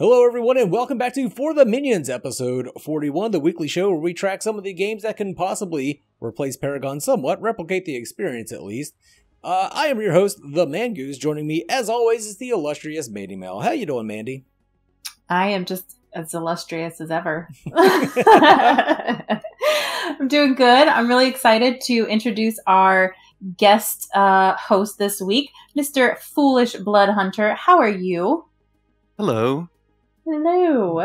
Hello everyone and welcome back to For the Minions episode 41, the weekly show where we track some of the games that can possibly replace Paragon somewhat, replicate the experience at least. I am your host, the NarGoose. Joining me as always is the illustrious MandiMal. How you doing, Mandi? I am just as illustrious as ever. I'm doing good. I'm really excited to introduce our guest host this week, Mr. FoolishBloodHunter. How are you? Hello. Hello.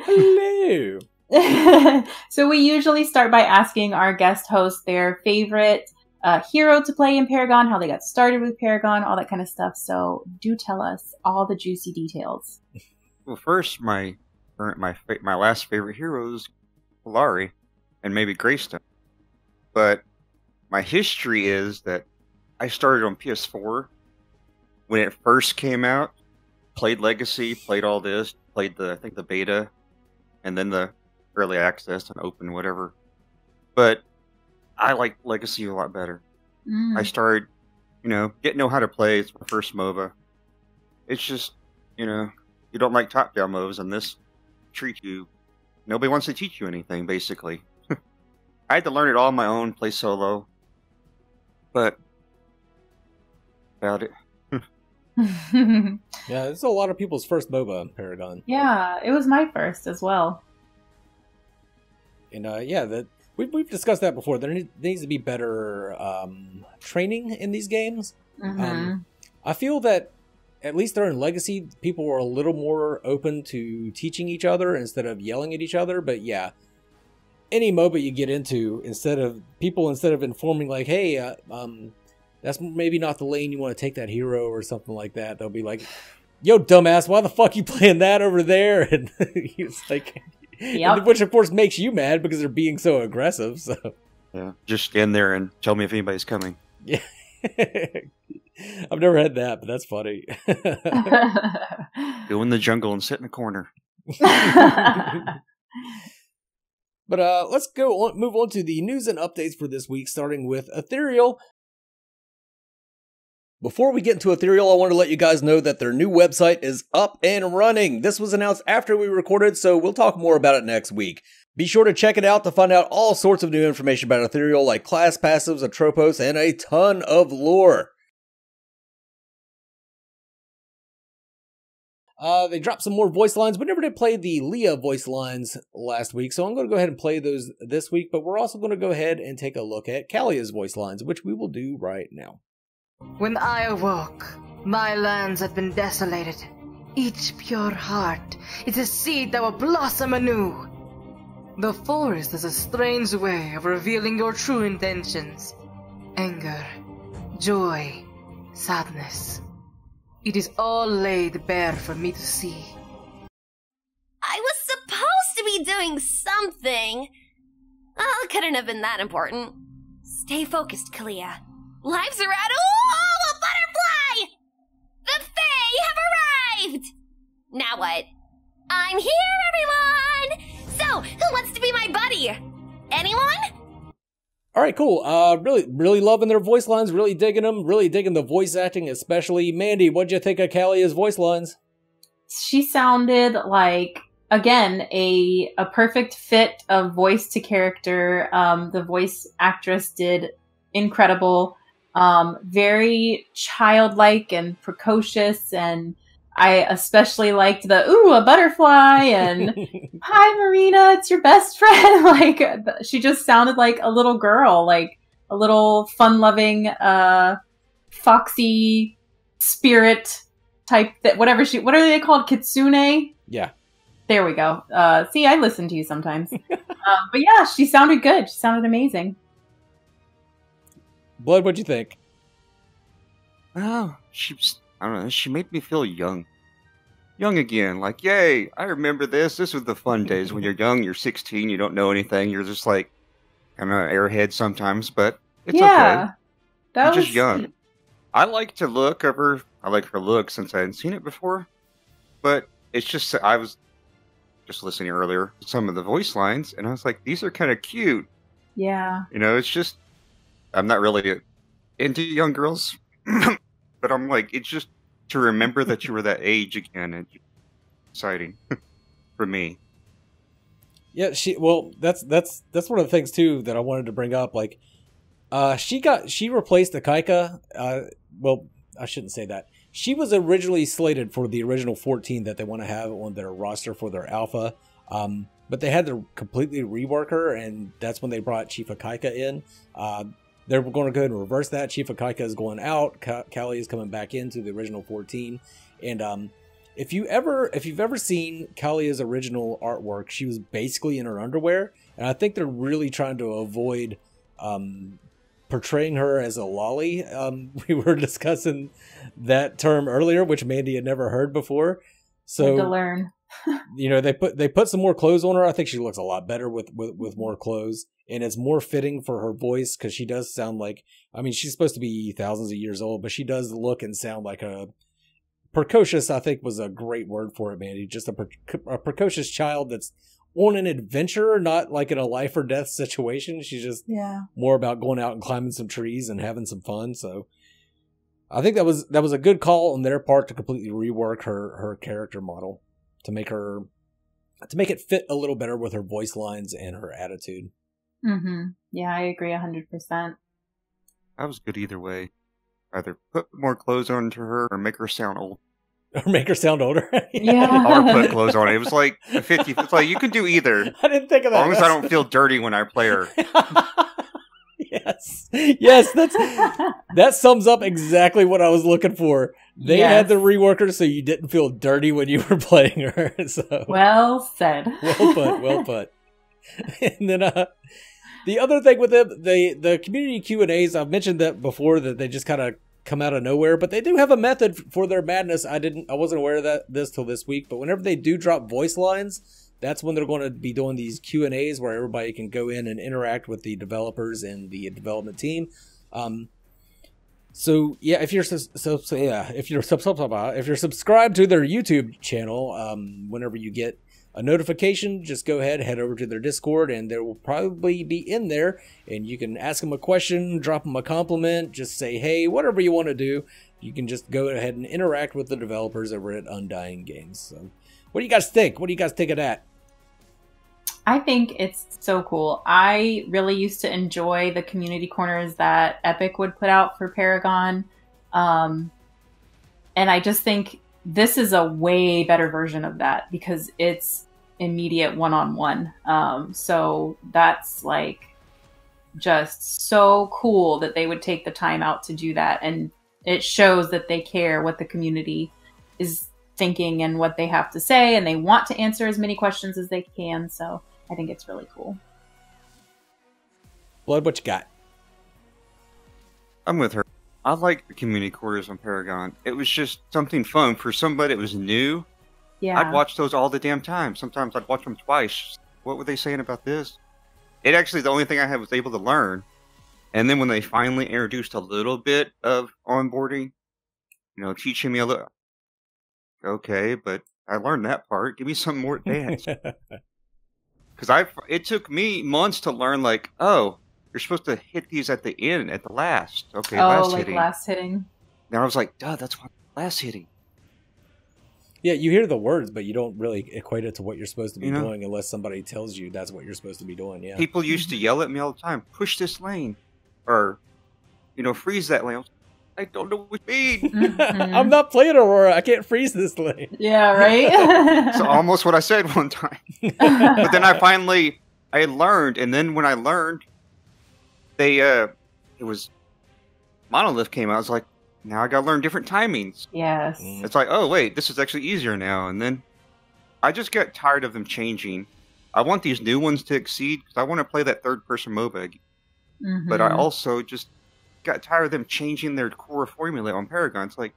Hello. So we usually start by asking our guest host their favorite hero to play in Paragon, how they got started with Paragon, all that kind of stuff. So do tell us all the juicy details. Well, first, my last favorite hero is Polari, and maybe Greystone. But my history is that I started on PS4 when it first came out. Played Legacy, played all this, played I think the beta, and then the early access and open, whatever. But I like Legacy a lot better. I started, getting to know how to play. It's my first MOBA. It's just, you don't like top-down MOBAs, and this treats you. Nobody wants to teach you anything, basically. I had to learn it all on my own, play solo. But about it. Yeah, it's a lot of people's first MOBA, Paragon. Yeah, it was my first as well. And we've discussed that before. There needs to be better training in these games. I feel that at least during Legacy, people were a little more open to teaching each other instead of yelling at each other. But yeah, any MOBA you get into, instead of informing like, hey, that's maybe not the lane you want to take that hero or something like that, they'll be like, yo, dumbass, why the fuck you playing that over there? And it's like, yep. Which of course makes you mad because they're being so aggressive. So yeah, just stand there and tell me if anybody's coming. Yeah. I've never had that, but that's funny. Go in the jungle and sit in a corner. But let's move on to the news and updates for this week, starting with Ethereal. Before we get into Ethereal, I want to let you guys know that their new website is up and running. This was announced after we recorded, so we'll talk more about it next week. Be sure to check it out to find out all sorts of new information about Ethereal, like class passives, atropos, and a ton of lore. They dropped some more voice lines. We never did play the Leah voice lines last week, so I'm going to go ahead and play those this week, but we're also going to go ahead and take a look at Kalia's voice lines, which we will do right now. When I awoke, my lands had been desolated. Each pure heart is a seed that will blossom anew. The forest is a strange way of revealing your true intentions. Anger, joy, sadness. It is all laid bare for me to see. I was supposed to be doing something. Oh, couldn't have been that important. Stay focused, Kalia. Lives are at— Oh, a butterfly! The Fae have arrived! Now what? I'm here, everyone! So, who wants to be my buddy? Anyone? Alright, cool. Really loving their voice lines, really digging them, really digging the voice acting especially. Mandi, what'd you think of Kalia's voice lines? She sounded like, again, a perfect fit of voice to character. The voice actress did incredible. Very childlike and precocious, and I especially liked the "ooh, a butterfly" and "hi Marina, it's your best friend." Like, she just sounded like a little girl, like a little fun-loving, foxy spirit type. What are they called? Kitsune? Yeah. There we go. See, I listen to you sometimes. But yeah, she sounded good. She sounded amazing. Blood, what'd you think? Oh, I don't know, she made me feel young. Young again, like, yay, I remember this. This was the fun days when you're young, you're 16, you don't know anything, you're just like, kind of airhead sometimes, but it's okay. You're just young. I like to look of her, I like her look since I hadn't seen it before, but it's just, I was just listening earlier to some of the voice lines, and I was like, these are kind of cute. Yeah. It's just, I'm not really into young girls, but I'm like, it's just to remember that you were that age again. And exciting for me. Yeah, that's one of the things too that I wanted to bring up. Like, she replaced Akaika. Well, I shouldn't say that. She was originally slated for the original 14 that they want to have on their roster for their alpha. But they had to completely rework her, and that's when they brought Chief Akaika in. They're going to go ahead and reverse that. Chief Akaika is going out. Callie is coming back into the original 14. And if you've ever seen Kalia's original artwork, she was basically in her underwear. And I think they're really trying to avoid portraying her as a lolly. We were discussing that term earlier, which Mandi had never heard before. So to learn. They put some more clothes on her. I think she looks a lot better with more clothes, and it's more fitting for her voice because she does sound like, I mean, she's supposed to be thousands of years old, but she does look and sound like a precocious, I think was a great word for it, Mandi. Just a precocious child that's on an adventure, not like in a life or death situation. She's just more about going out and climbing some trees and having some fun. So I think that was a good call on their part to completely rework her character model to make it fit a little better with her voice lines and her attitude. Mm-hmm. Yeah, I agree 100%. That was good either way. Either put more clothes onto her or make her sound old. Or make her sound older. Yeah. Or put clothes on it. It was like a 50. It's like you can do either. I didn't think of that. As long as I don't feel dirty when I play her. Yes, that sums up exactly what I was looking for. They had the reworker so you didn't feel dirty when you were playing her. So well said. Well put. And then the other thing with them, the community Q&As, I've mentioned that before, that they just kind of come out of nowhere, but they do have a method for their madness. I wasn't aware of this till this week, but whenever they do drop voice lines, that's when they're going to be doing these Q&As where everybody can go in and interact with the developers and the development team. So yeah, if you're subscribed to their YouTube channel, whenever you get a notification, just go ahead, head over to their Discord, and they will probably be in there, and you can ask them a question, drop them a compliment, just say hey, whatever you want to do. You can just go ahead and interact with the developers over at Undying Games. So what do you guys think? What do you guys think of that? I think it's so cool. I really used to enjoy the community corners that Epic would put out for Paragon. And I just think this is a way better version of that because it's immediate one-on-one. So that's like just so cool that they would take the time out to do that. And it shows that they care what the community is thinking and what they have to say, and they want to answer as many questions as they can. So I think it's really cool. Blood, what you got? I'm with her. I like the community quarters on Paragon. It was just something fun. For somebody that was new, Yeah. I'd watch those all the damn time. Sometimes I'd watch them twice. What were they saying about this? It actually, the only thing I was able to learn. And then when they finally introduced a little bit of onboarding, teaching me a little. Okay, but I learned that part. Give me some more advanced. Because it took me months to learn, like, oh, you're supposed to hit these at the end, at the last. Okay, last hitting. Last hitting. Now I was like, duh, that's what last hitting. Yeah, you hear the words, but you don't really equate it to what you're supposed to be doing unless somebody tells you that's what you're supposed to be doing. Yeah. People used to yell at me all the time, push this lane. Or, freeze that lane. I don't know what you mean. Mm-hmm. I'm not playing Aurora. I can't freeze this lane. Yeah, right? So almost what I said one time. But then I learned, and then when I learned, it was Monolith came out. I was like, now I gotta learn different timings. Yes. It's like, oh wait, this is actually easier now. And then I just got tired of them changing. I want these new ones to exceed because I want to play that third-person MOBA again. Mm-hmm. But I also just got tired of them changing their core formula on Paragon. It's like,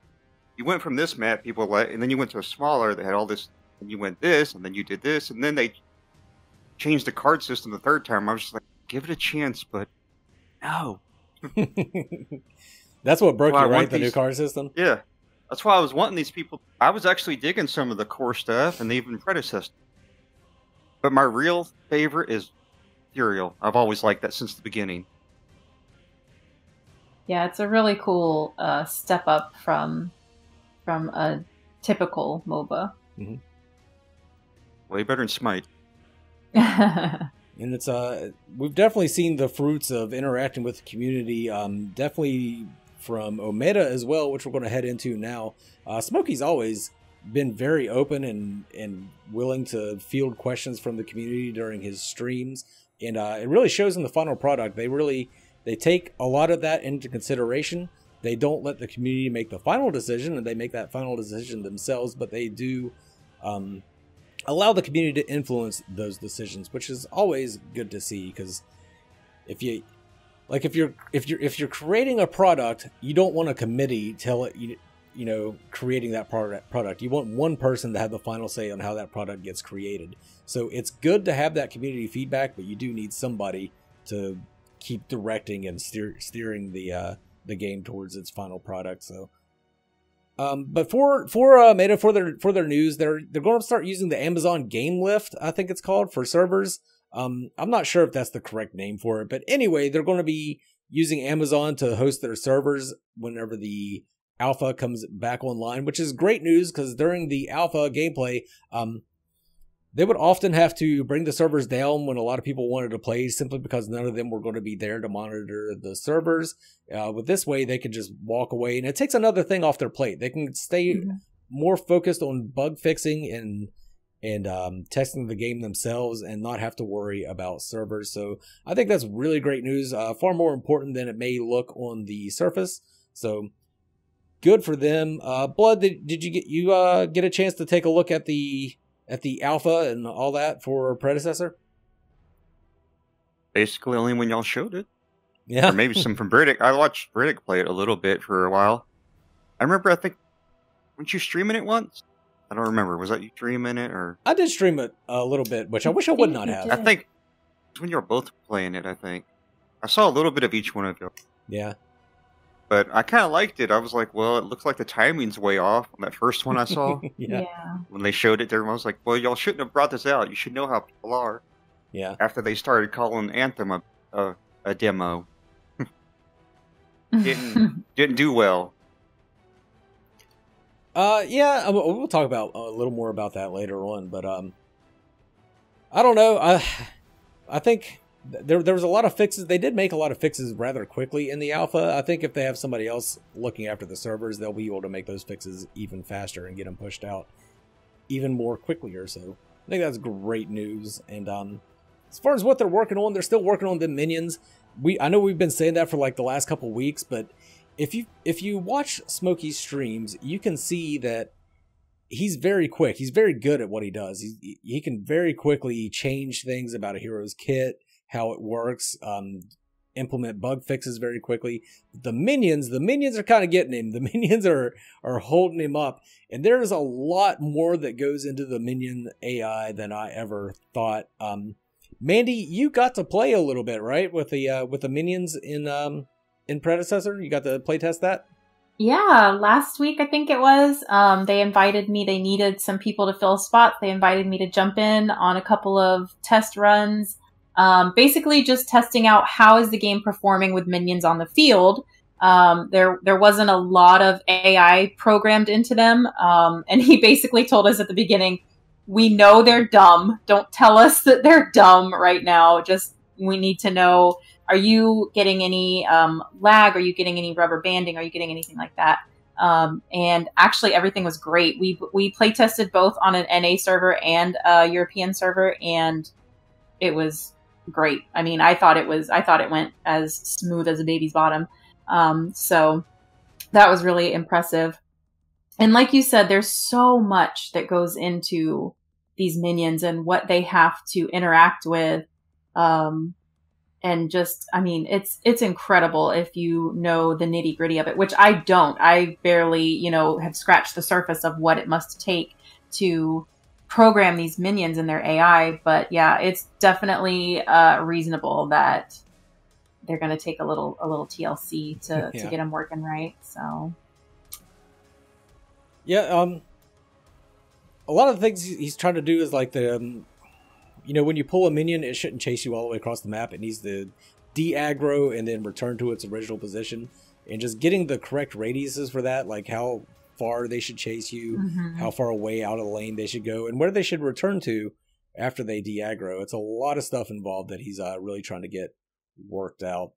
you went from this map, and then you went to a smaller that had all this, and you went this, and then you did this, and then they changed the card system the third time. I was just like, give it a chance, but no. That's what broke you, right? The new card system? Yeah. That's why I was wanting these people. I was actually digging some of the core stuff and even predecessor. But my real favorite is Furial. I've always liked that since the beginning. Yeah, it's a really cool step up from a typical MOBA. Mm-hmm. Way better than Smite. And it's we've definitely seen the fruits of interacting with the community, definitely from Omeda as well, which we're going to head into now. Smokey's always been very open and willing to field questions from the community during his streams, and it really shows in the final product. They take a lot of that into consideration. They don't let the community make the final decision, and they make that final decision themselves, but they do allow the community to influence those decisions, which is always good to see. Because if you're creating a product, you don't want a committee tell it, you know, creating that product. You want one person to have the final say on how that product gets created. So it's good to have that community feedback, but you do need somebody to keep directing and steering the game towards its final product. So but for Meta, for their news, they're going to start using the Amazon Game Lift, I think it's called, for servers. I'm not sure if that's the correct name for it, but anyway, they're going to be using Amazon to host their servers whenever the alpha comes back online, which is great news, because during the alpha gameplay, they would often have to bring the servers down when a lot of people wanted to play, simply because none of them were going to be there to monitor the servers. With this way, they can just walk away, and it takes another thing off their plate. They can stay more focused on bug fixing and testing the game themselves, and not have to worry about servers. So I think that's really great news, far more important than it may look on the surface. So good for them. Blood, did you get a chance to take a look at the alpha and all that for Predecessor? Basically, only when y'all showed it. Yeah. Or maybe some from Britick. I watched Britick play it a little bit for a while. I remember, I think, weren't you streaming it once? I don't remember. Was that you streaming it, or? I did stream it a little bit, which I wish I would not have. I think it's when you were both playing it, I think. I saw a little bit of each one of you. Yeah. But I kind of liked it. I was like, well, it looks like the timing's way off on that first one I saw. Yeah. When they showed it, everyone was like, well, y'all shouldn't have brought this out. You should know how people are. Yeah. After they started calling Anthem a demo. Didn't do well. Yeah, we'll talk about a little more about that later on, but I don't know. I think there was a lot of fixes. They did make a lot of fixes rather quickly in the alpha. I think if they have somebody else looking after the servers, they'll be able to make those fixes even faster and get them pushed out even more quickly or so. I think that's great news. And as far as what they're working on, they're still working on the minions. I know we've been saying that for like the last couple weeks, but if you watch Smokey's streams, you can see that he's very quick. He's very good at what he does. He can very quickly change things about a hero's kit, how it works, implement bug fixes very quickly. The minions are kind of getting him. The minions are holding him up, and there's a lot more that goes into the minion AI than I ever thought. Mandi, you got to play a little bit, right, with the minions in Predecessor? You got to play test that? Yeah, last week I think it was. They invited me. They needed some people to fill spots. They invited me to jump in on a couple of test runs. Basically just testing out how is the game performing with minions on the field. There wasn't a lot of AI programmed into them. And he basically told us at the beginning, we know they're dumb. Don't tell us that they're dumb right now. Just, we need to know, are you getting any lag? Are you getting any rubber banding? Are you getting anything like that? And actually everything was great. We play tested both on an NA server and a European server, and it was great. I mean, I thought it went as smooth as a baby's bottom. So that was really impressive. And like you said, there's so much that goes into these minions and what they have to interact with. And just, I mean, it's incredible if you know the nitty gritty of it, which I don't. I barely, have scratched the surface of what it must take to program these minions in their AI. But yeah, it's definitely reasonable that they're going to take a little TLC to get them working right. So yeah, a lot of the things he's trying to do is like the when you pull a minion, it shouldn't chase you all the way across the map. It needs to de-aggro and then return to its original position. And just getting the correct radiuses for that, like how far they should chase you, how far away out of the lane they should go, and where they should return to after they de-aggro. It's a lot of stuff involved that he's really trying to get worked out.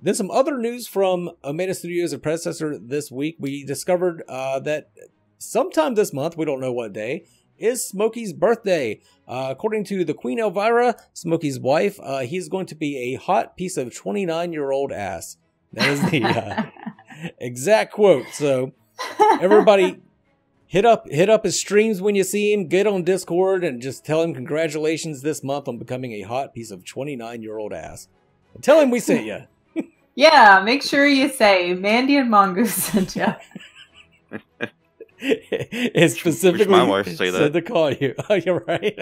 Then some other news from Omega Studios, a predecessor this week. We discovered that sometime this month, we don't know what day, is Smokey's birthday. According to the Queen Elvira, Smokey's wife, he's going to be a hot piece of 29-year-old ass. That is the exact quote. So everybody hit up his streams when you see him, get on Discord, and just tell him congratulations this month on becoming a hot piece of 29-year-old ass. And tell him we sent you. Yeah, make sure you say Mandi and Mongoose sent you. It specifically my wife say said to call you. Oh, you're right.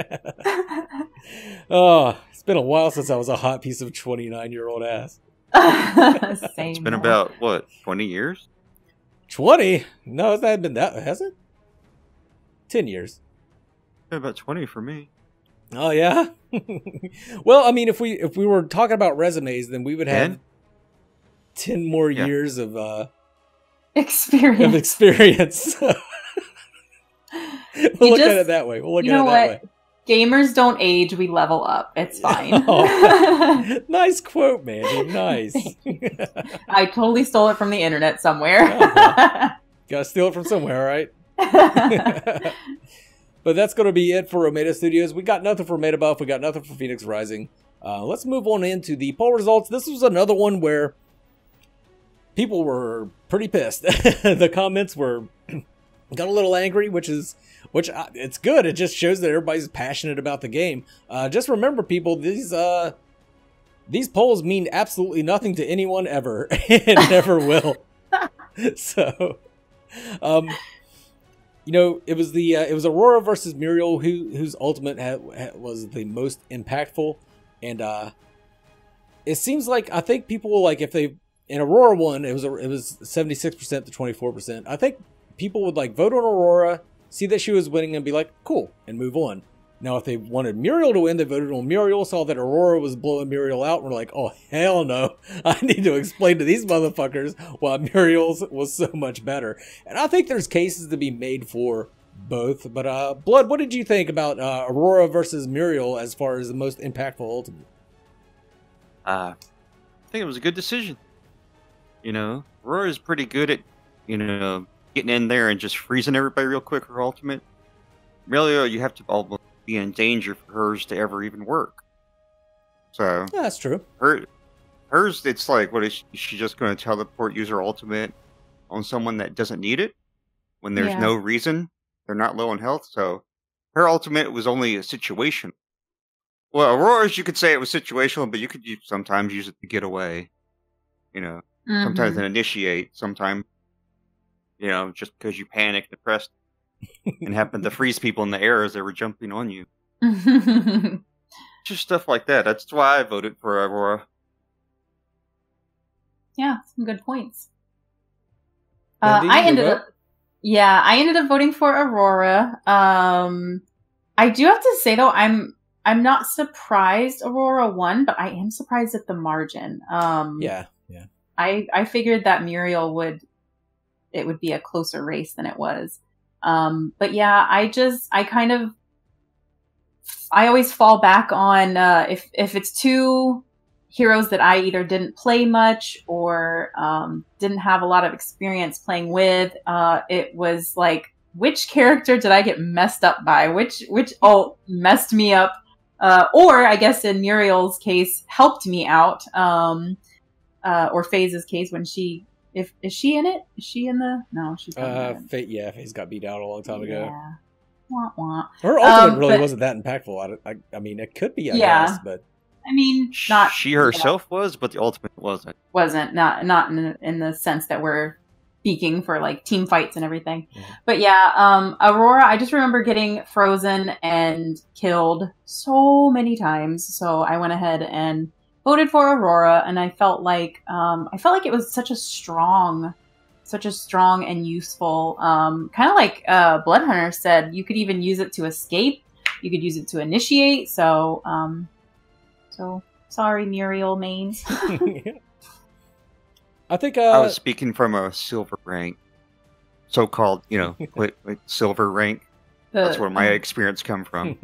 Oh, it's been a while since I was a hot piece of 29-year-old ass. Same. It's been about, what, 20 years? 20? No, it's not been that, has it? 10 years. It's been about 20 for me. Oh, yeah? Well, I mean, if we were talking about resumes, then we would have 10 more years of experience. We'll look at it that way. We'll look at it that way. Gamers don't age, we level up. It's fine. Oh, nice quote, Mandi. Nice. I totally stole it from the internet somewhere. Gotta steal it from somewhere, right? But that's going to be it for Omega Studios. We got nothing for Meta Buff. We got nothing for Phoenix Rising. Let's move on into the poll results. This was another one where people were pretty pissed. The comments were got a little angry, which it's good. It just shows that everybody's passionate about the game. Just remember, people, these polls mean absolutely nothing to anyone ever, and never will. So, you know, it was Aurora versus Muriel whose ultimate was the most impactful, and it seems like, I think people will, like, if they in Aurora won, it was 76% to 24%. I think people would like vote on Aurora, see that she was winning, and be like, cool, and move on. Now, if they wanted Muriel to win, they voted on Muriel, saw that Aurora was blowing Muriel out, and were like, oh, hell no. I need to explain to these motherfuckers why Muriel's was so much better. And I think there's cases to be made for both. But, Blood, what did you think about Aurora versus Muriel as far as the most impactful ultimate? I think it was a good decision. You know, Aurora's pretty good at, you know, getting in there and just freezing everybody real quick, her ultimate. Muriel, you have to almost be in danger for hers to ever even work. So yeah, that's true. Hers, it's like, what is she just going to teleport, use her ultimate on someone that doesn't need it when there's no reason? They're not low in health, so her ultimate was only a situation. Well, Aurora's, you could say it was situational, but you could sometimes use it to get away. You know, sometimes to initiate, sometimes, you know, just because you panicked and pressed and happened to freeze people in the air as they were jumping on you. Just stuff like that. That's why I voted for Aurora. Yeah, some good points. I ended up voting for Aurora. I do have to say though, I'm not surprised Aurora won, but I am surprised at the margin. Yeah. I figured that Muriel would be a closer race than it was. But yeah, I always fall back on, if it's two heroes that I either didn't play much or, didn't have a lot of experience playing with, it was like, which character did I get messed up by? Which ult messed me up? Or I guess in Muriel's case, helped me out. Or FaZe's case when is she in it? Is she in the? No, she's not. FaZe got beat out a long time ago. Yeah. Wah, wah. Her ultimate really wasn't that impactful. I mean, it could be, I guess, but I mean, not she herself was, but the ultimate wasn't. Not in the sense that we're speaking for like team fights and everything. Yeah. But yeah, Aurora, I just remember getting frozen and killed so many times. So I went ahead and voted for Aurora, and I felt like it was such a strong and useful, kind of like Bloodhunter said. You could even use it to escape. You could use it to initiate. So sorry, Muriel mains. I think I was speaking from a silver rank, so-called, like silver rank. That's where my experience come from.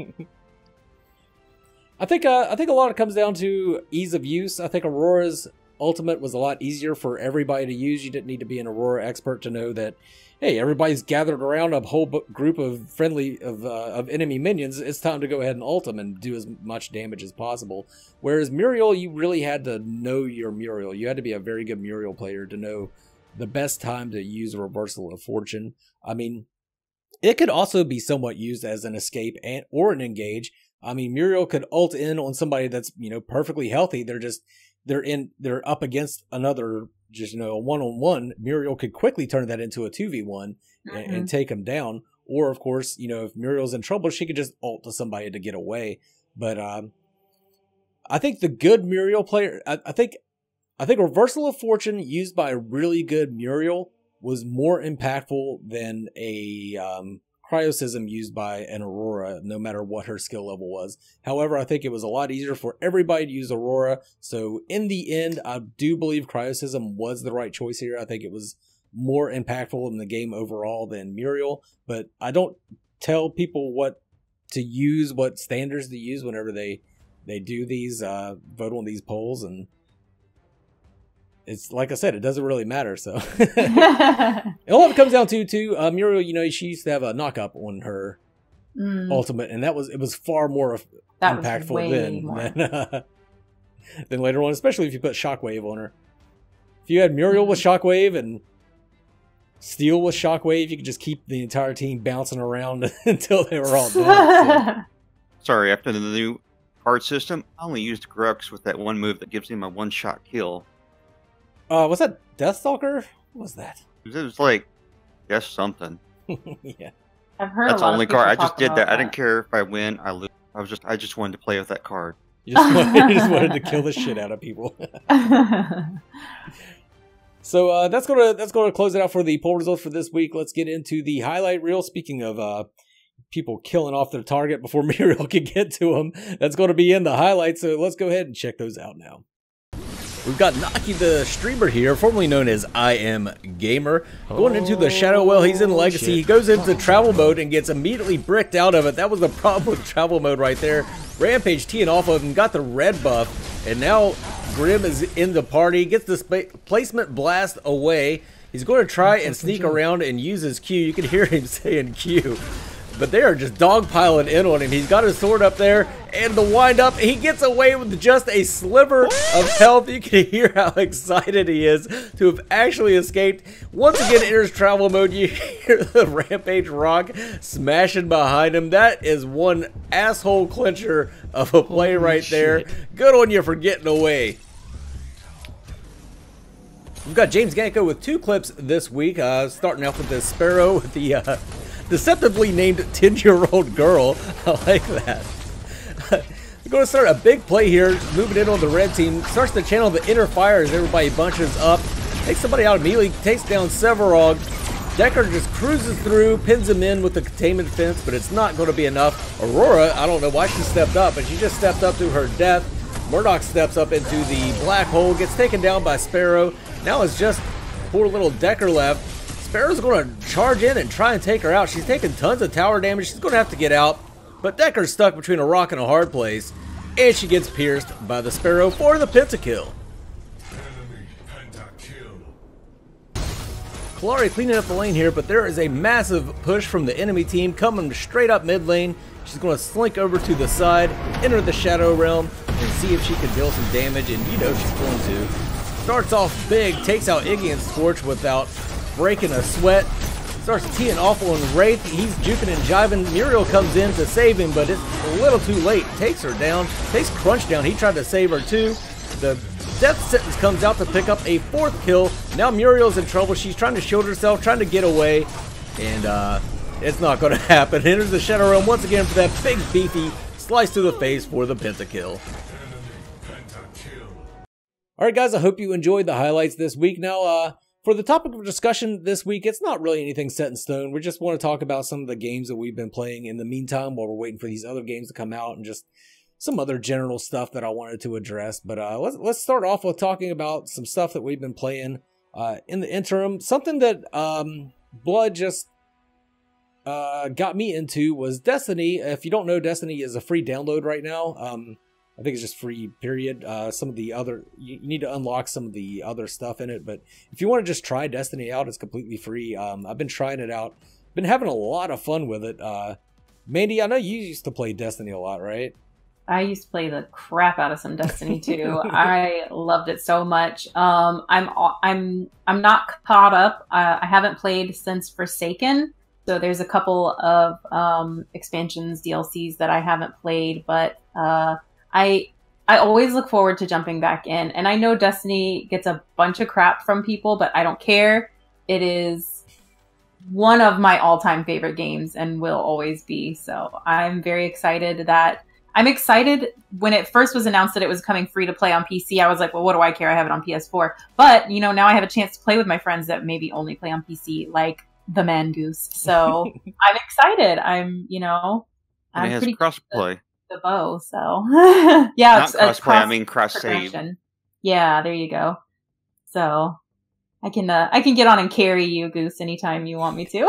I think a lot of it comes down to ease of use. I think Aurora's ultimate was a lot easier for everybody to use. You didn't need to be an Aurora expert to know that, hey, everybody's gathered around a whole group of enemy minions. It's time to go ahead and ult them and do as much damage as possible. Whereas Muriel, you really had to know your Muriel. You had to be a very good Muriel player to know the best time to use a Reversal of Fortune. I mean, it could also be somewhat used as an escape or an engage. I mean, Muriel could ult in on somebody that's, perfectly healthy. They're up against another, a one-on-one. Muriel could quickly turn that into a 2v1 and take them down. Or, of course, if Muriel's in trouble, she could just ult to somebody to get away. But I think the good Muriel player, I think Reversal of Fortune used by a really good Muriel was more impactful than a Cryosism used by an Aurora, no matter what her skill level was. However, I think it was a lot easier for everybody to use Aurora. So in the end, I do believe Cryosism was the right choice here. I think it was more impactful in the game overall than Muriel. But I don't tell people what to use, what standards to use whenever they do these, vote on these polls. And it's like I said, it doesn't really matter. So all of it comes down to Muriel. She used to have a knock up on her ultimate, and it was far more impactful than later on, especially if you put Shockwave on her. If you had Muriel with Shockwave and Steel with Shockwave, you could just keep the entire team bouncing around until they were all dead. So. Sorry, after the new card system, I only used Grux with that one move that gives him a one-shot kill. Was that Deathstalker? What was that? It was like, yes, something. Yeah. I've heard That's a lot the only of people card. I talk just did about that. I didn't care if I win, I lose. I just wanted to play with that card. You just wanted to kill the shit out of people. So that's gonna close it out for the poll results for this week. Let's get into the highlight reel. Speaking of people killing off their target before Muriel can get to them, that's going to be in the highlights. So let's go ahead and check those out now. We've got Naki the streamer here, formerly known as I Am Gamer, going into the Shadow Well. He's in Legacy. Shit. He goes into travel mode and gets immediately bricked out of it. That was the problem with travel mode right there. Rampage teeing off of him, got the red buff, and now Grim is in the party, gets the placement blast away. He's going to try and sneak around and use his Q. You can hear him saying Q. But they are just dogpiling in on him. He's got his sword up there, and the wind up, he gets away with just a sliver of health. You can hear how excited he is to have actually escaped. Once again, enters travel mode. You hear the Rampage Rock smashing behind him. That is one asshole clincher of a play right there. Good on you for getting away. We've got James Ganko with 2 clips this week, starting off with the Sparrow with the deceptively named 10-year-old girl. I like that. We're going to start a big play here, moving in on the red team. Starts to channel the inner fire as everybody bunches up. Takes somebody out immediately, takes down Severog. Decker just cruises through, pins him in with the containment fence, but it's not going to be enough. Aurora, I don't know why she stepped up, but she just stepped up to her death. Murdoch steps up into the black hole, gets taken down by Sparrow. Now it's just poor little Decker left. Sparrow's going to charge in and try and take her out. She's taking tons of tower damage. She's going to have to get out. But Decker's stuck between a rock and a hard place. And she gets pierced by the Sparrow for the pentakill. Kalari cleaning up the lane here, but there is a massive push from the enemy team coming straight up mid lane. She's going to slink over to the side, enter the Shadow Realm, and see if she can deal some damage. And you know she's going to. Starts off big, takes out Iggy and Scorch without breaking a sweat. Starts teeing off on Wraith. He's juking and jiving. Muriel comes in to save him, but it's a little too late. Takes her down. Takes Crunch down. He tried to save her too. The death sentence comes out to pick up a 4th kill. Now Muriel's in trouble. She's trying to shield herself, trying to get away. And it's not going to happen. Enters the Shadow Realm once again for that big beefy slice to the face for the pentakill. Alright guys, I hope you enjoyed the highlights this week. Now, for the topic of discussion this week, it's not really anything set in stone. We just want to talk about some of the games that we've been playing in the meantime while we're waiting for these other games to come out and just some other general stuff that I wanted to address. But let's start off with talking about some stuff that we've been playing in the interim. Something that Blood just got me into was Destiny. If you don't know, Destiny is a free download right now. I think it's just free, period. Some of the other, you need to unlock some of the other stuff in it, but if you want to just try Destiny out, it's completely free. I've been trying it out. Been having a lot of fun with it. Mandi, I know you used to play Destiny a lot, right? I used to play the crap out of some Destiny too. I loved it so much. I'm not caught up. I haven't played since Forsaken, so there's a couple of expansions, DLCs that I haven't played, but I always look forward to jumping back in. And I know Destiny gets a bunch of crap from people, but I don't care. It is one of my all-time favorite games and will always be. So I'm very excited that I'm excited when it first was announced that it was coming free to play on PC. I was like, well, what do I care? I have it on PS4. But, you know, now I have a chance to play with my friends that maybe only play on PC, like the NarGoose. So I'm excited. I'm And it has crossplay. The bow, so yeah, not crossplay. I mean cross save. Yeah, there you go. So I can get on and carry you, Goose, anytime you want me to.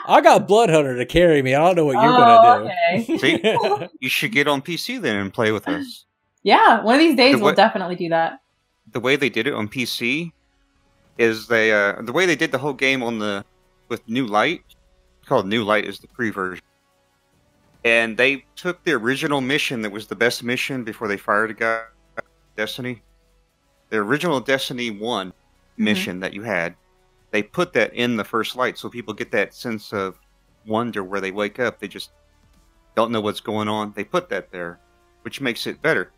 I got Bloodhunter to carry me. I don't know what you're gonna do. Okay. See, you should get on PC then and play with us. Yeah, one of these days we'll definitely do that. The way they did it on PC is the way they did the whole game with New Light. It's called New Light is the free version. And they took the original mission that was the best mission before they fired a guy, Destiny. The original Destiny 1 mission that you had, they put that in the first light so people get that sense of wonder where they wake up. They just don't know what's going on. They put that there, which makes it better.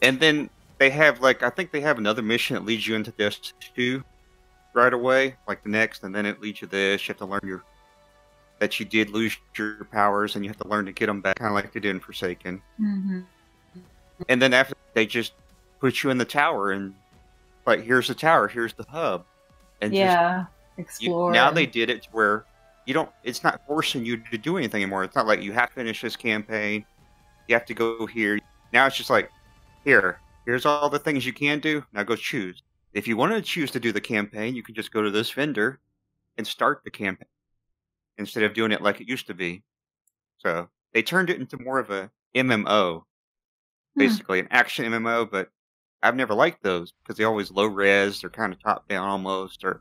And then they have, I think they have another mission that leads you into Destiny 2 right away, like the next, and then it leads you to this. You have to learn that you did lose your powers, and you have to learn to get them back, kind of like they did in Forsaken. And then after, they just put you in the tower, and here's the tower, here's the hub, and explore. Now they did it to where it's not forcing you to do anything anymore. It's not like you have to finish this campaign, you have to go here. Now it's just like, here's all the things you can do. Now go choose. If you wanted to choose to do the campaign, you could just go to this vendor and start the campaign, instead of doing it like it used to be. So they turned it into more of a MMO, basically an action MMO, but I've never liked those because they're always low res, they're kind of top down almost, or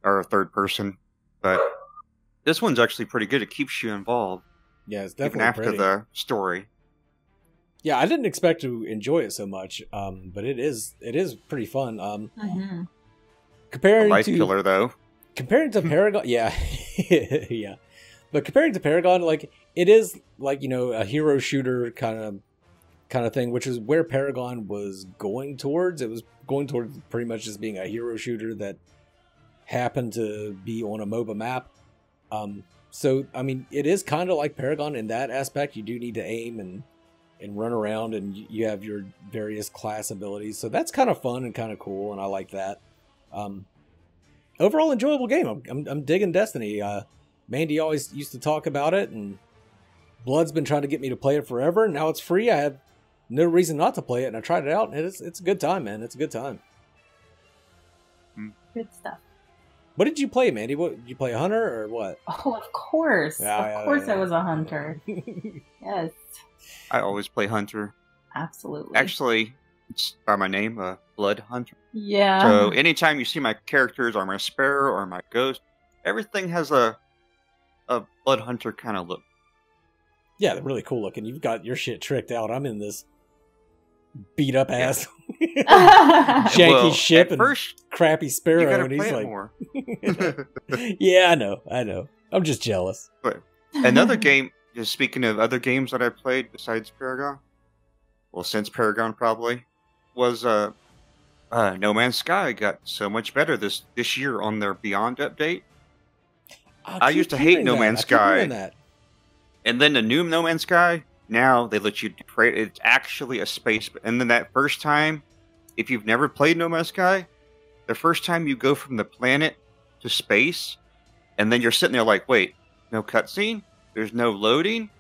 a third person. But this one's actually pretty good. It keeps you involved. Yeah, it's definitely even after pretty. The story. Yeah, I didn't expect to enjoy it so much, but it is pretty fun. Comparing Life to killer though. Comparing to Paragon, yeah. Yeah. But comparing to Paragon, it is a hero shooter kind of thing, which is where Paragon was going towards. It was going towards pretty much just being a hero shooter that happened to be on a MOBA map. So I mean, it is kind of like Paragon in that aspect. You do need to aim and run around, and you have your various class abilities. So that's kind of fun and kind of cool, and I like that. Overall enjoyable game. I'm digging Destiny. Mandi always used to talk about it, and Blood's been trying to get me to play it forever. Now it's free. I have no reason not to play it, and I tried it out, and it's a good time, man. It's a good time. Good stuff. What did you play, Mandi? What did you play, a hunter or what? Oh, of course. Of course I was a hunter. Yes. I always play hunter. Absolutely. Actually, it's by my name, Blood Hunter. Yeah. So anytime you see my characters or my Sparrow or my Ghost, everything has a Blood Hunter kind of look. Yeah, they're really cool looking. You've got your shit tricked out. I'm in this beat up ass janky ship and crappy Sparrow, and he's like, more. Yeah, I know. I'm just jealous. But another game, just speaking of other games that I played besides Paragon, well, since Paragon probably, was No Man's Sky got so much better this year on their Beyond update. I used to hate No Man's Sky. And then the new No Man's Sky, now they let you create, it's actually a space. And then that first time, if you've never played No Man's Sky, the first time you go from the planet to space, and then you're sitting there like, wait, no cutscene? There's no loading?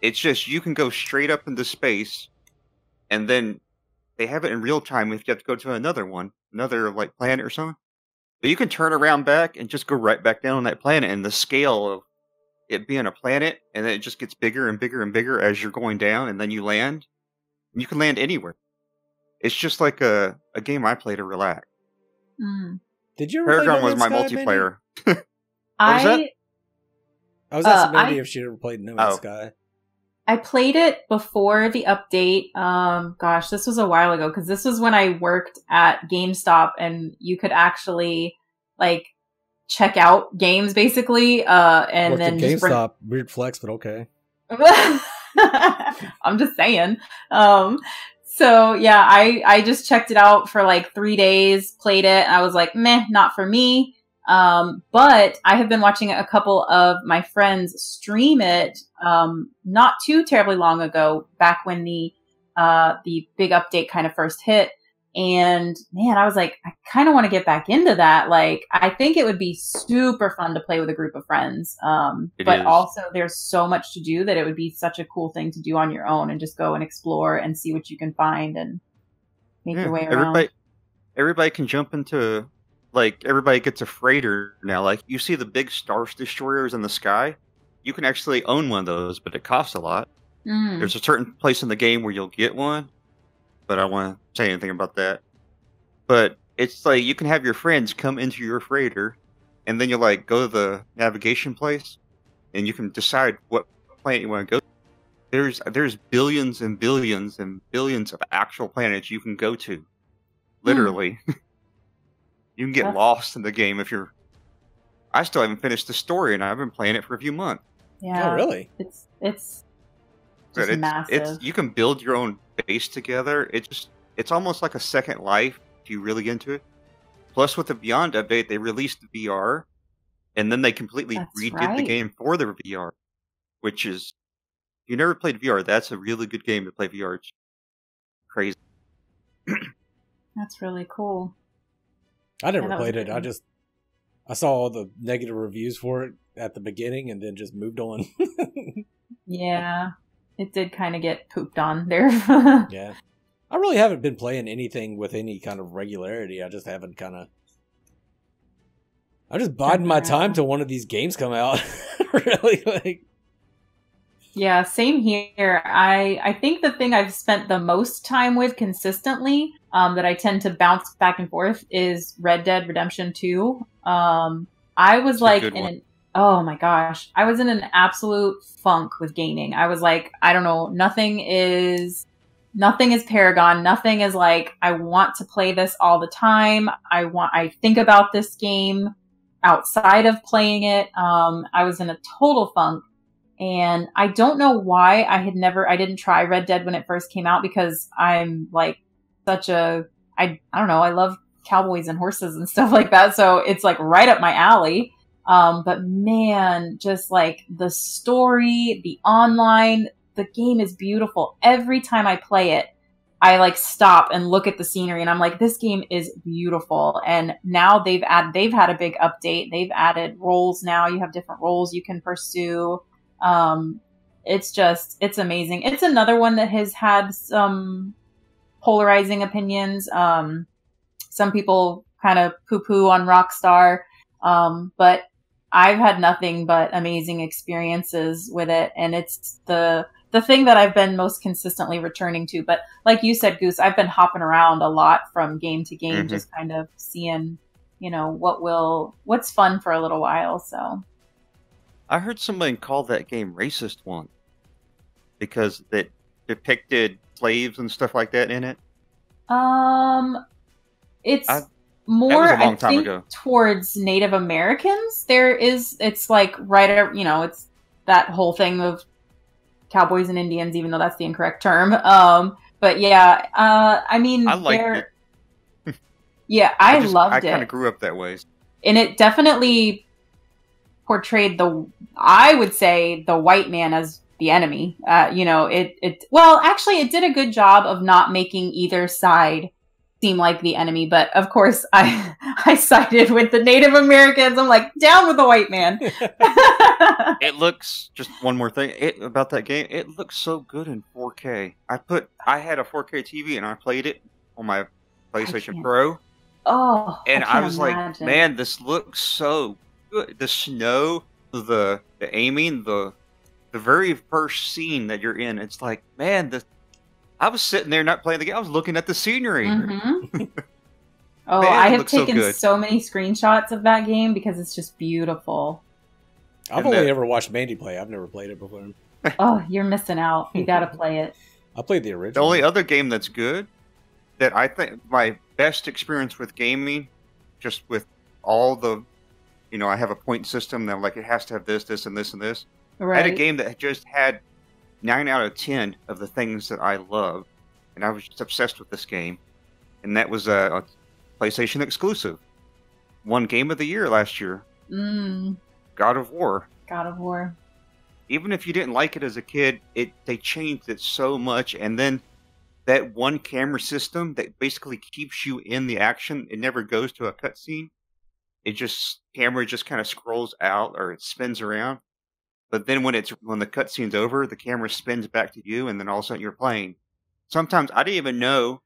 It's just, you can go straight up into space, and then they have it in real time if you have to go to another one, another like planet or something. But you can turn around back and just go right back down on that planet, and the scale of it being a planet, and then it just gets bigger and bigger and bigger as you're going down, and then you land. And you can land anywhere. It's just like a game I play to relax. Mm. Did you ever Paragon play was my Sky, multiplayer. Mandy? I was asking Mandy if she ever played No Man's Sky. I played it before the update. Gosh, this was a while ago because this was when I worked at GameStop, and you could actually like check out games basically. And Worked then at GameStop, weird flex, but okay. I'm just saying. So yeah, I just checked it out for like 3 days, played it. And I was like, meh, not for me. But I have been watching a couple of my friends stream it, not too terribly long ago, back when the big update kind of first hit. And man, I was like, I kind of want to get back into that. Like, I think it would be super fun to play with a group of friends. But also there's so much to do that it would be such a cool thing to do on your own and just go and explore and see what you can find and make your way around. Everybody can jump into, like, everybody gets a freighter now. Like, you see the big Star Destroyers in the sky? You can actually own one of those, but it costs a lot. Mm. There's a certain place in the game where you'll get one, but I don't want to say anything about that. But it's like you can have your friends come into your freighter, and then you'll like go to the navigation place, and you can decide what planet you want to go to. There's billions and billions and billions of actual planets you can go to. Literally. You can get lost in the game if you're... I still haven't finished the story, and I've been playing it for a few months. Yeah. Oh, really? It's just massive. You can build your own base together. It's almost like a second life if you really into it. Plus, with the Beyond update, they released the VR, and then they completely redid the game for the VR, which is... If you never played VR, that's a really good game to play VR. It's crazy. That's really cool. I never played it. I saw all the negative reviews for it at the beginning and then just moved on. Yeah. It did kind of get pooped on there. Yeah. I really haven't been playing anything with any kind of regularity. I just haven't I'm just biding my time till one of these games come out. Really, like... Yeah, same here. I think the thing I've spent the most time with consistently, that I tend to bounce back and forth, is Red Dead Redemption 2. I was like oh my gosh, I was in an absolute funk with gaming. I was like, I don't know, nothing is Paragon. Nothing is like, I want to play this all the time. I think about this game outside of playing it. I was in a total funk. And I don't know why I didn't try Red Dead when it first came out, because I'm like I don't know, I love cowboys and horses and stuff like that. So it's like right up my alley. But man, just like the story, the online, the game is beautiful. Every time I play it, I like stop and look at the scenery and I'm like, this game is beautiful. And now they've had a big update. They've added roles now. You have different roles you can pursue. It's amazing. It's another one that has had some polarizing opinions. Some people kind of poo-poo on Rockstar. But I've had nothing but amazing experiences with it. And it's the thing that I've been most consistently returning to. But like you said, Goose, I've been hopping around a lot from game to game, just kind of seeing, what's fun for a little while. So I heard somebody call that game racist once because it depicted slaves and stuff like that in it. It's more, that was a long time ago, towards Native Americans. It's like it's that whole thing of cowboys and Indians, even though that's the incorrect term. But yeah, I mean, I liked it. Yeah, I loved it. I kind of grew up that way, and it definitely portrayed I would say the white man as the enemy. It did a good job of not making either side seem like the enemy, but of course I sided with the Native Americans. I'm like, down with the white man. It looks, just one more thing about that game, it looks so good in 4K. I had a 4K TV and I played it on my PlayStation Pro, Oh, And I was imagine. like, man, this looks so good. The snow, the aiming, the very first scene that you're in, it's like, man, I was sitting there not playing the game. I was looking at the scenery. Mm-hmm. Oh, Man, I it have looks so taken good. so many screenshots of that game because it's just beautiful. I've only ever watched Mandi play. I've never played it before. Oh, you're missing out. You got to play it. I played the The original. only other game that's good, that I think my best experience with gaming, just with all the, I have a point system that like it has to have this, this, and this, and this. Right. I had a game that just had 9 out of 10 of the things that I love, and I was just obsessed with this game. And that was a PlayStation exclusive. Won Game of the Year last year. God of War. God of War. Even if you didn't like it as a kid, they changed it so much, and then that one camera system that basically keeps you in the action, it never goes to a cutscene. Camera just kind of scrolls out or it spins around. But then when the cutscene's over, the camera spins back to you, and then all of a sudden you're playing. Sometimes I didn't even know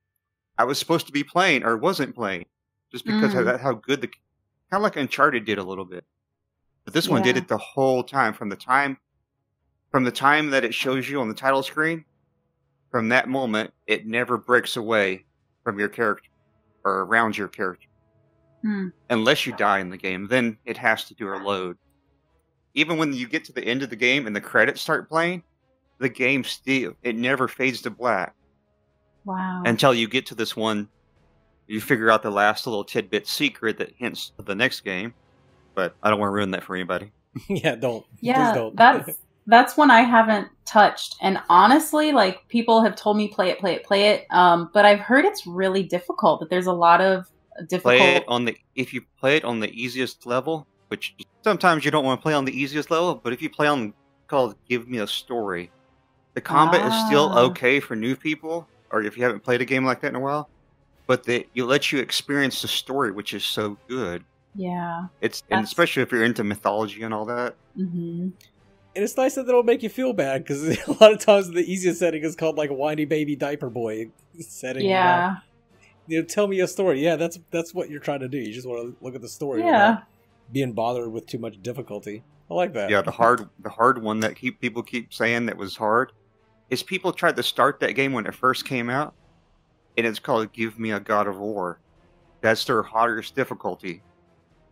I was supposed to be playing or wasn't playing, just because of that, how good kind of like Uncharted did a little bit. But this one did it the whole time, from the time that it shows you on the title screen. From that moment, it never breaks away from your character or around your character, unless you die in the game. Then it has to do a load. Even when you get to the end of the game and the credits start playing, the game it never fades to black. Wow. Until you get to this one, you figure out the last little tidbit secret that hints to the next game. But I don't want to ruin that for anybody. Yeah, don't. Yeah, Please don't. that's one I haven't touched. And honestly, like, people have told me play it. But I've heard it's really difficult, that there's a lot of difficult... If you play it on the easiest level, which sometimes you don't want to play on the easiest level, but if you play on called Give Me a Story, the combat is still okay for new people, or if you haven't played a game like that in a while, but it lets you experience the story, which is so good. Yeah. And especially if you're into mythology and all that. Mm-hmm. And it's nice that they don't make you feel bad, because a lot of times the easiest setting is called like whiny baby diaper boy setting. Yeah. Tell me a story. Yeah, that's what you're trying to do. You just want to look at the story without being bothered with too much difficulty. I like that. Yeah, the hard one that people keep saying that was hard is people tried to start that game when it first came out, and it's called Give Me a God of War. That's their hardest difficulty.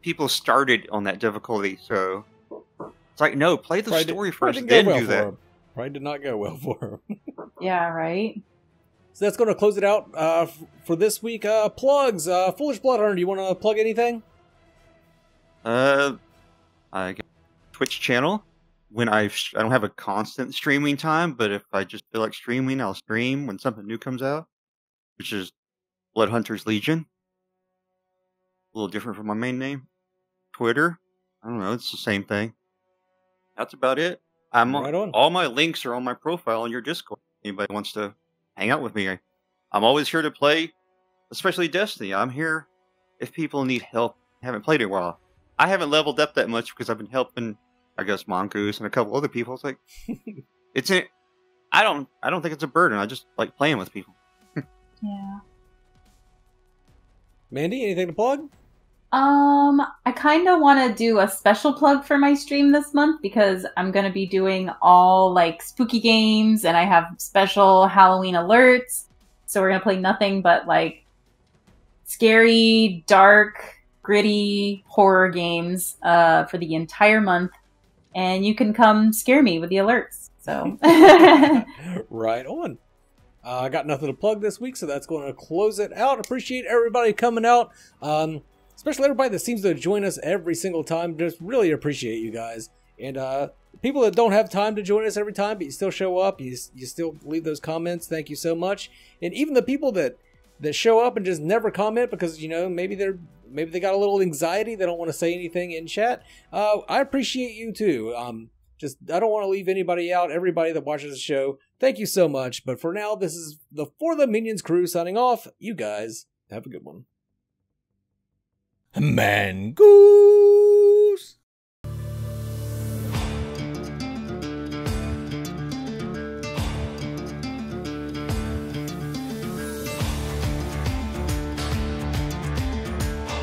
People started on that difficulty, so it's like, no, play the story first, then do that. Probably did not go well for him. Yeah, right? So that's going to close it out for this week. Plugs. Foolish Bloodhunter, do you want to plug anything? I got a Twitch channel. When I don't have a constant streaming time, but if I just feel like streaming, I'll stream when something new comes out, which is Bloodhunters Legion. A little different from my main name. Twitter, I don't know, it's the same thing. That's about it. All my links are on my profile on your Discord. Anybody wants to hang out with me, I'm always here to play, especially Destiny. I'm here if people need help. I haven't played in a while. I haven't leveled up that much because I've been helping, I guess, NarGoose and a couple other people. It's like, I don't think it's a burden. I just like playing with people. Yeah. Mandi, anything to plug? I kind of want to do a special plug for my stream this month, because I'm going to be doing all like spooky games, and I have special Halloween alerts. So we're going to play nothing but like scary, dark, gritty horror games for the entire month. And you can come scare me with the alerts. So Right on. I got nothing to plug this week, so that's going to close it out. Appreciate everybody coming out. Especially everybody that seems to join us every single time. Just really appreciate you guys. And people that don't have time to join us every time, but you still show up, you still leave those comments, thank you so much. And even the people that show up and just never comment because, maybe they got a little anxiety, they don't want to say anything in chat, I appreciate you too. I don't want to leave anybody out. Everybody that watches the show, thank you so much. But for now, this is the For the Minions crew signing off. You guys have a good one. ManGoose!